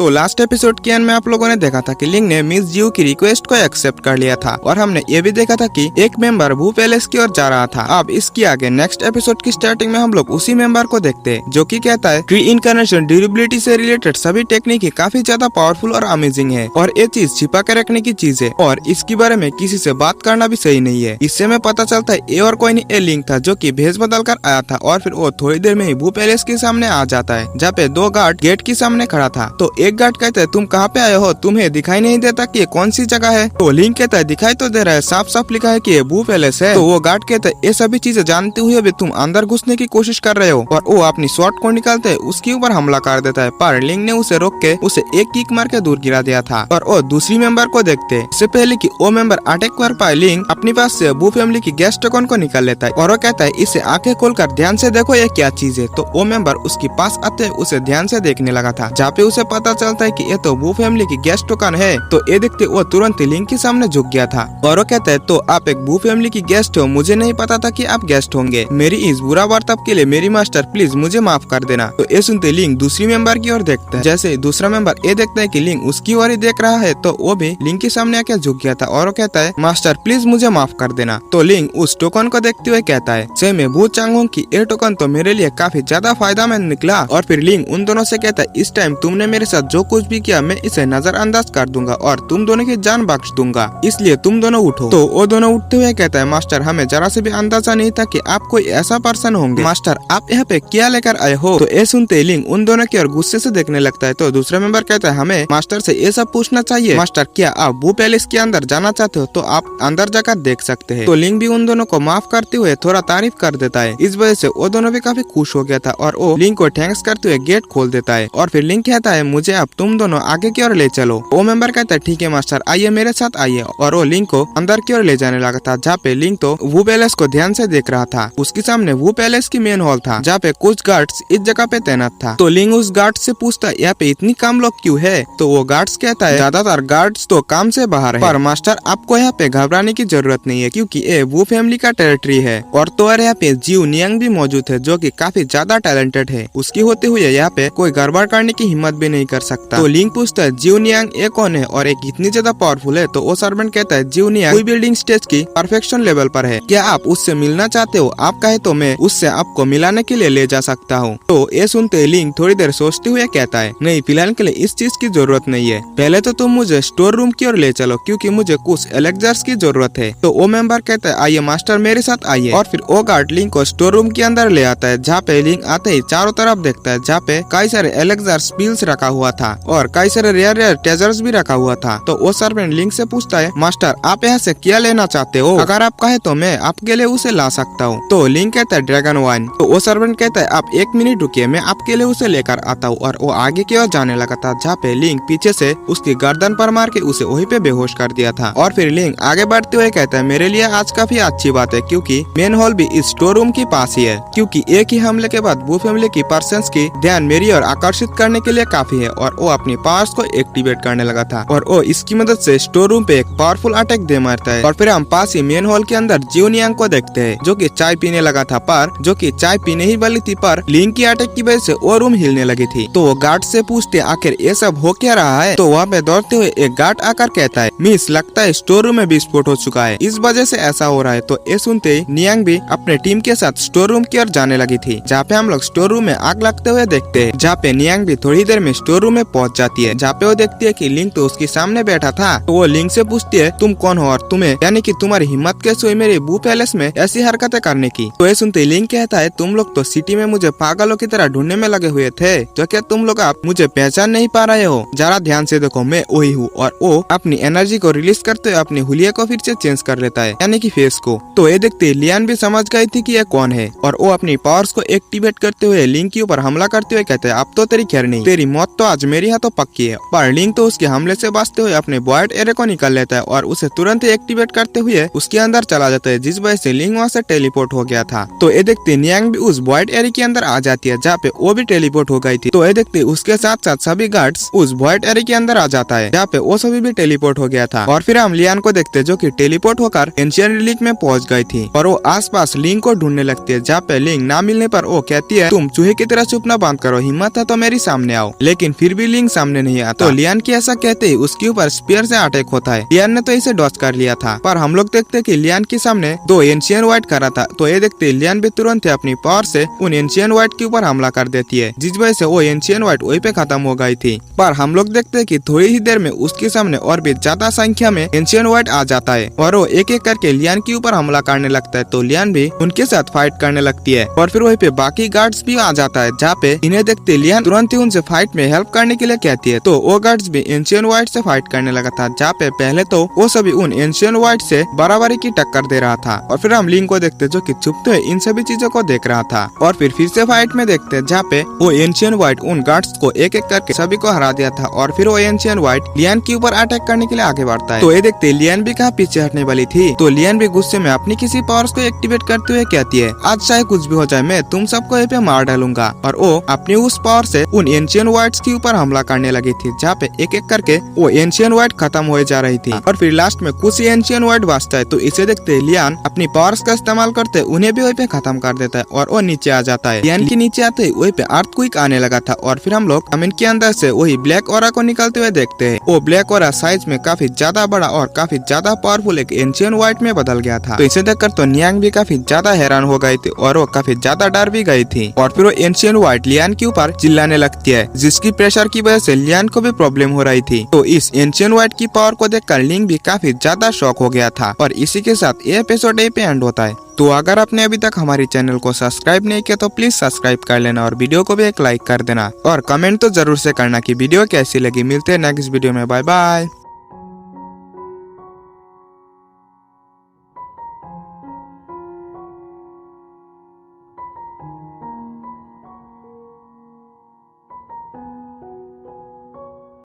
तो last episode के and में आप लोगों ने देखा था कि लिंग ने मिस जियो की रिक्वेस्ट को एक्सेप्ट कर लिया था और हमने ये भी देखा था कि एक मेंबर वू पैलेस की ओर जा रहा था। अब इसके आगे नेक्स्ट एपिसोड की स्टार्टिंग में हम लोग उसी मेंबर को देखते हैं जो कि कहता है ट्री इनकार्नेशन ड्यूरेबिलिटी से रिलेटेड सभी टेक्निक काफी ज्यादा पावरफुल और अमेजिंग है और ये चीज छिपा के रखने की चीज है और इसके बारे में किसी से बात करना भी सही नहीं है। इससे में पता चलता है ये और कोई नहीं ये लिंग था जो कि भेष बदल कर आया था और फिर वो थोड़ी देर में ही वू पैलेस के सामने आ जाता है जहाँ पे दो गार्ड गेट के सामने खड़ा था। तो एक गार्ड कहता है तुम कहाँ पे आए हो, तुम्हें दिखाई नहीं देता कि ये कौन सी जगह है। तो लिंग कहता है दिखाई तो दे रहा है, साफ साफ लिखा है कि ये वू पैलेस है। तो वो गार्ड कहता है ये सभी चीजें जानते हुए भी तुम अंदर घुसने की कोशिश कर रहे हो और वो अपनी शॉर्ट को निकालते है उसके ऊपर हमला कर देता है पर लिंग ने उसे रोक के उसे एक किक मार के दूर गिरा दिया था। और वो दूसरी मेंबर को देखते हैं इससे पहले कि वो मेंबर अटैक कर पाए लिंग अपने पास से वू फैमिली की गेस्ट टोकन को निकाल लेता है और वो कहता है इसे आंखें खोलकर ध्यान से देखो ये क्या चीज है। तो वो मेंबर उसके पास आते उसे ध्यान से देखने लगा था जहाँ पे उसे पता चलता है कि ये तो वू फैमिली की गेस्ट टोकन है। तो ये देखते वो तुरंत लिंग के सामने झुक गया था और वो कहता है तो आप एक वू फैमिली की गेस्ट हो, मुझे नहीं पता था कि आप गेस्ट होंगे, मेरी इस बुरा वार्ताप के लिए मेरी मास्टर प्लीज मुझे माफ कर देना। तो ये सुनते लिंग दूसरी मेंबर की ओर देखता है। जैसे दूसरा मेंबर ये देखता है कि लिंग उसकी ओर ही देख रहा है तो वो भी लिंग के सामने आके झुक गया था और वो कहता है मास्टर प्लीज मुझे माफ कर देना। तो लिंग उस टोकन को देखते हुए कहता है सही में वो चाहूँ की ये टोकन तो मेरे लिए काफी ज्यादा फायदेमंद निकला। और फिर लिंग उन दोनों से कहता है इस टाइम तुमने मेरे साथ जो कुछ भी किया मैं इसे नजरअंदाज कर दूंगा और तुम दोनों की जान बख्श दूंगा, इसलिए तुम दोनों उठो। तो वो दोनों उठते हुए कहता है मास्टर हमें जरा से भी अंदाजा नहीं था कि आप कोई ऐसा पर्सन होंगे, मास्टर आप यहाँ पे क्या लेकर आए हो। तो ये सुनते लिंग उन दोनों की ओर गुस्से से देखने लगता है। तो दूसरा मेंबर कहता है हमें मास्टर से ये सब पूछना चाहिए, मास्टर क्या आप वू पैलेस के अंदर जाना चाहते हो तो आप अंदर जाकर देख सकते हैं। तो लिंग भी उन दोनों को माफ करते हुए थोड़ा तारीफ कर देता है। इस वजह से वो दोनों भी काफी खुश हो गया था और वो लिंग को थैंक्स करते हुए गेट खोल देता है। और फिर लिंग कहता है मुझे अब तुम दोनों आगे की ओर ले चलो। वो मेंबर कहता है ठीक है मास्टर आइए मेरे साथ आइए और वो लिंग को अंदर की ओर ले जाने लगा था जहाँ पे लिंग तो वू पैलेस को ध्यान से देख रहा था। उसके सामने वू पैलेस की मेन हॉल था जहाँ पे कुछ गार्ड्स इस जगह पे तैनात था। तो लिंग उस गार्ड से पूछता है यहाँ पे इतनी कम लोग क्यों है। तो वो गार्ड्स कहता है ज्यादातर गार्ड्स तो काम से बाहर है पर मास्टर आपको यहाँ पे घबराने की जरूरत नहीं है क्योंकि ये वू फैमिली का टेरिटरी है। और तो और यहाँ पे जियो नियांग भी मौजूद है जो कि काफी ज्यादा टैलेंटेड है, उसकी होते हुए यहाँ पे कोई गड़बड़ करने की हिम्मत भी नहीं कर सकता। तो लिंग पूछता है जियो नियांग ये कौन है और एक इतनी ज्यादा पावरफुल है। तो वो सर्वेंट कहता है जियो नियांग कोई बिल्डिंग स्टेज की परफेक्शन लेवल पर है, क्या आप उससे मिलना चाहते हो, आप कहे तो मैं उससे आपको मिलाने के लिए ले जा सकता हूँ। तो ये सुनते लिंग थोड़ी देर सोचते हुए कहता है नहीं फिलहाल के लिए इस चीज की जरूरत नहीं है, पहले तो तुम मुझे स्टोर रूम की ओर ले चलो क्योंकि मुझे कुछ एलेक्जर्स की जरूरत है। तो वो मेंबर कहता है आइए मास्टर मेरे साथ आइए। और फिर वो गार्ड लिंग को स्टोर रूम के अंदर ले आता है जहाँ पे लिंग आते ही चारों तरफ देखता है जहाँ पे कई सारे एलेक्जर स्पिल्स रखा हुआ था और कई सारे रेयर ट्रेजर्स भी रखा हुआ था। तो वो सर्वेंट लिंग से पूछता है मास्टर आप यहाँ से क्या लेना चाहते हो, अगर आप कहे तो मैं आपके लिए उसे ला सकता हूँ। तो लिंग कहता है ड्रैगन वाइन। तो वो सर्वेंट कहता है आप 1 मिनट रुकिए मैं आपके लिए उसे लेकर आता हूँ। और वो आगे की ओर जाने लगा था जहाँ पे लिंग पीछे से उसकी गर्दन पर मार के उसे वहीं पे बेहोश कर दिया था। और फिर लिंग आगे बढ़ते हुए कहता है मेरे लिए आज काफी अच्छी बात है क्योंकि मेन हॉल भी इस स्टोर रूम के पास ही है क्योंकि एक ही हमले के बाद वू फैमिली की पर्सन्स की ध्यान मेरी ओर आकर्षित करने के लिए काफी है। और वो अपनी पावर्स को एक्टिवेट करने लगा था और वो इसकी मदद से स्टोर रूम पे एक पावरफुल अटैक दे मारता है। और फिर हम पास ही मेन हॉल के अंदर जियो नियांग को देखते हैं जो कि चाय पीने लगा था पर जो कि चाय पीने ही वाली थी पर लिंग की अटैक की वजह से वो रूम हिलने लगी थी। तो वो गार्ड से पूछते आखिर ये सब हो क्या रहा है। तो वहाँ पे दौड़ते हुए एक गार्ड आकर कहता है मिस लगता है स्टोर रूम में विस्फोट हो चुका है, इस वजह से ऐसा हो रहा है। तो ये सुनते ही नियांग भी अपने टीम के साथ स्टोर रूम की ओर जाने लगी थी जहाँ पे हम लोग स्टोर रूम में आग लगते हुए देखते हैं जहाँ पे नियांग भी थोड़ी देर में स्टोर रूम में पहुंच जाती है जहाँ पे वो देखती है कि लिंग तो उसके सामने बैठा था। तो वो लिंग से पूछती है तुम कौन हो और तुम्हें यानी कि तुम्हारी हिम्मत कैसे हुई मेरे वू पैलेस में ऐसी हरकतें करने की। तो ये सुनते लिंग कहता है तुम लोग तो सिटी में मुझे पागलों की तरह ढूंढने में लगे हुए थे तो क्या तुम लोग आप मुझे पहचान नहीं पा रहे हो, जरा ध्यान से देखो मैं वही हूँ। और वो अपनी एनर्जी को रिलीज करते हुए अपनी हुलिया को फिर से चेंज कर लेता है यानी कि फेस को। तो ये देखते लियान भी समझ गई थी कि ये कौन है और वो अपनी पावर्स को एक्टिवेट करते हुए लिंग के ऊपर हमला करते हुए कहते हैं अब तो तेरी खैर नहीं, तेरी मौत तो आज मेरी हाथों पक्की है। पर लिंग तो उसके हमले से बचते हुए अपने वॉइड एरे को निकाल लेता है और उसे तुरंत ही एक्टिवेट करते हुए उसके अंदर चला जाता है जिस वजह से लिंग वहाँ से टेलीपोर्ट हो गया था। तो ये देखते नियांग भी उस वॉइड एरे के अंदर आ जाती है जहाँ पे वो भी टेलीपोर्ट हो गई थी। तो ये देखते उसके साथ साथ सभी गार्ड्स उस वॉइड एरे के अंदर आ जाता है जहाँ पे वो सभी भी टेलीपोर्ट हो गया था। और फिर हम लियान को देखते जो कि टेलीपोर्ट होकर एंशिएंट रिलीक में पहुंच गई थी और वो आसपास लिंग को ढूंढने लगती है जहाँ पे लिंग ना मिलने पर वो कहती है तुम चूहे की तरह चुप न बंद करो, हिम्मत है तो मेरी सामने आओ। लेकिन फिर फिर भी लिंग सामने नहीं आता। तो लियान की ऐसा कहते ही उसके ऊपर स्पीयर से अटैक होता है। लियान ने तो इसे डॉज कर लिया था, पर हम लोग देखते कि लियान के सामने 2 एंशियन वाइट करा था। तो ये देखते लियान भी तुरंत अपनी पावर से उन एंशियन वाइट के ऊपर हमला कर देती है, जिस वजह से वो एंशियन वाइट वहीं पे खत्म हो गई थी। पर हम लोग देखते हैं कि थोड़ी ही देर में उसके सामने और भी ज्यादा संख्या में एंशियन वाइट आ जाता है और वो एक एक करके लियान के ऊपर हमला करने लगता है। तो लियान भी उनके साथ फाइट करने लगती है और फिर वहीं पे बाकी गार्ड्स भी आ जाता है, जहाँ पे इन्हें देखते लियान तुरंत ही उनसे फाइट में हेल्प करने के लिए कहती है। तो वो गार्ड्स भी एंशियन वाइट से फाइट करने लगा था, जहाँ पे पहले तो वो सभी उन एंशियन वाइट से बराबरी की टक्कर दे रहा था। और फिर हम लिंग को देखते जो कि छुपते हुए इन सभी चीजों को देख रहा था। और फिर से फाइट में देखते जहाँ पे वो एंशियन वाइट उन गार्ड्स को एक एक करके सभी को हरा दिया था और फिर वो एंशियन वाइट लियान के ऊपर अटैक करने के लिए आगे बढ़ता है। तो ये देखते लियान भी कहाँ पीछे हटने वाली थी। तो लियान भी गुस्से में अपनी किसी पावर्स को एक्टिवेट करते हुए कहती है, आज चाहे कुछ भी हो जाए मैं तुम सबको यहाँ पे मार डालूंगा। और वो अपनी उस पावर से उन एंशियन वाइट्स के ऊपर हमला करने लगी थी, जहाँ पे एक एक करके वो एंशियन वाइट खत्म हो जा रही थी। और फिर लास्ट में कुछ एंशियन वाइट बचता है। तो इसे देखते लियान अपनी पावर्स का इस्तेमाल करते उन्हें भी वहीं पे खत्म कर देता है और वो नीचे आ जाता है। लियान के नीचे आते ही वहीं पे अर्थक्वेक आने लगा था और फिर हम लोग जमीन के अंदर से वही ब्लैक ऑरा को निकलते हुए देखते हैं। वो ब्लैक ऑरा साइज में काफी ज्यादा बड़ा और काफी ज्यादा पावरफुल एक एंशियन वाइट में बदल गया था। तो इसे देखकर तो नियांग भी काफी ज्यादा हैरान हो गई थी और वो काफी ज्यादा डर भी गई थी। और फिर वो एंशियन वाइट लियान के ऊपर चिल्लाने लगती है, जिसकी प्रेशर की वजह से लियान को भी प्रॉब्लम हो रही थी। तो इस एंशियन वाइट की पावर को देखकर लिंग भी काफी ज्यादा शॉक हो गया था। और इसी के साथ ये एपिसोड यहीं पे एंड होता है। तो अगर आपने अभी तक हमारी चैनल को सब्सक्राइब नहीं किया तो प्लीज सब्सक्राइब कर लेना और वीडियो को भी एक लाइक कर देना और कमेंट तो जरूर से करना कि वीडियो कैसी लगी। मिलते हैं नेक्स्ट वीडियो में, बाय बाय।